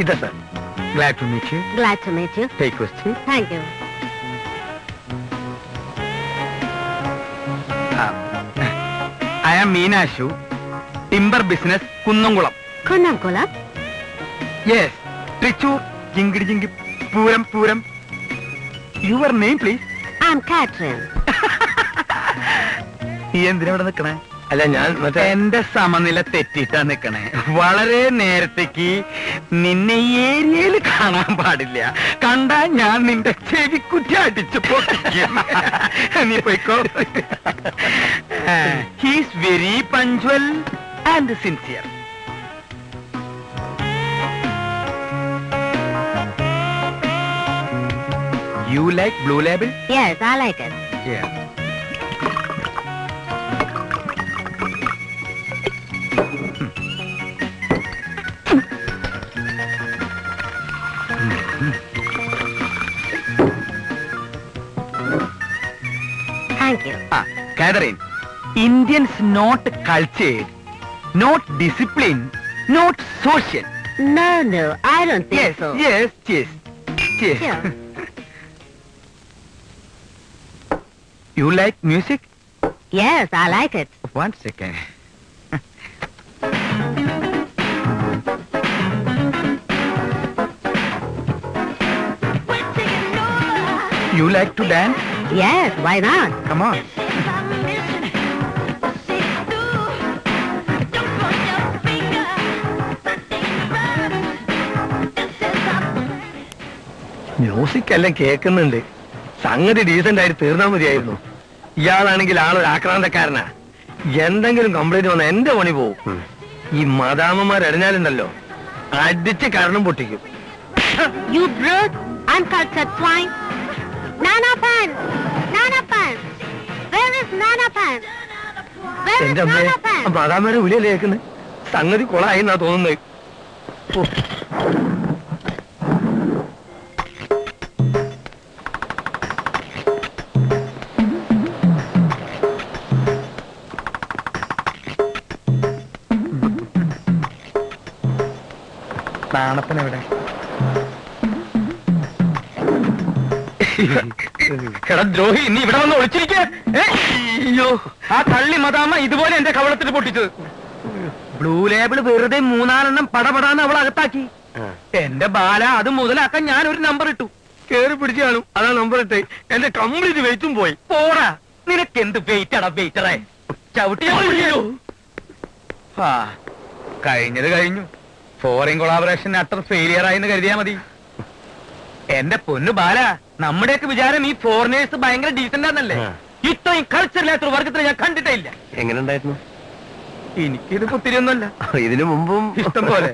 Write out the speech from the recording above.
Ida, sir. Glad to meet you. Glad to meet you. Take your seat. Thank you. I am Meenashu. Timber business, Kunnangulam. Kunnangulam? Yes. Trichur, Jingidi Jingi, Puram Puram. Your name, please? I'm Catherine. നീ എന്തിനാ ഇവിടെ നിൽക്കണേ? അല്ല ഞാൻ എന്റെ സമനില തെറ്റിട്ടാ നിക്കണേ. വളരെ നേരത്തേക്ക് നിന്നെ ഈ ഏരിയയിൽ കാണാൻ പാടില്ല. കണ്ടാ ഞാൻ നിന്റെ ചെവിക്കുറ്റി അടിച്ചു പൊട്ടിക്കും. നീ പോയിക്കോ. He's very punctual and sincere. You like Blue Label? Yes, I like it. Yeah. Thank you. Catherine, Indians not cultured, not disciplined, not social. No, I don't think so. Yes. Cheers. Sure. You like music? Yes, I like it. One second. You like to dance? Yes, why not? Come on. Music എല്ലാം കേൾക്കുന്നുണ്ട്. സംഗതി decent ആയിട്ട് തീർന്നാ മതിയായിരുന്നു. ഇയാളാണെങ്കിൽ ആളൊരു ആക്രാന്തക്കാരനാ. എന്തെങ്കിലും complaint വന്നാൽ എന്റെ പണി പോവും. ഈ മദാമ്മമാരറിഞ്ഞാലുണ്ടല്ലോ അടിച്ച് കരണം പൊട്ടിക്കും. You brute, uncultured swine. Nana Pan! Where is Nana Pan? എന്റെ അമ്മയെ മദാമ്മയുടെ വിളിയല്ലേ കേൾക്കുന്നത്? സംഗതി കൊളായി എന്നാ തോന്നുന്നത്. നാണപ്പനെവിടെ? എടാ ദ്രോഹി, നീ ഇവിടെ വന്ന് ഒളിച്ചിരിക്കേ. അയ്യോ, ആ തള്ളി മദാമ്മ ഇതുപോലെ എന്റെ കവളത്തിൽ പൊട്ടിച്ചത്. ബ്ലൂ ലേബിൾ വെറുതെ 3-4 പടപടാന്ന് അവൾ അകത്താക്കി. എന്റെ ബാല അത് മുതലാക്കാൻ ഞാൻ ഒരു നമ്പർ ഇട്ടു. കേറി പിടിച്ചു കാണും, അതാ നമ്പർ ഇട്ടേ. എന്റെ കംപ്ലീറ്റ് വെയിറ്റും പോയി. പോടാ, നിനക്കെന്ത് വെയിറ്റാടാ വെയിറ്ററേ. ചവിട്ടിയോ? കഴിഞ്ഞത് കഴിഞ്ഞു. ഫോറിൻ കൊളാബറേഷൻ അത്ര ഫെയിലിയർ ആയിന്ന് കരുതിയാ മതി. എന്റെ പൊന്നു ബാല, നമ്മുടെയൊക്കെ വിചാരം ഈ ഫോറിനേഴ്സ് ഭയങ്കര ഡീസന്റ് ആണെന്നല്ലേ? ഇത്രയും കൾച്ചറില്ലാത്തൊരു വർഗത്തിന് ഞാൻ കണ്ടിട്ടേ ഇല്ല. എങ്ങനെ ഉണ്ടായിരുന്നു? എനിക്കിത് പുത്തിരിയൊന്നുമല്ല. ഇതിനു മുമ്പും ഇഷ്ടം പോലെ.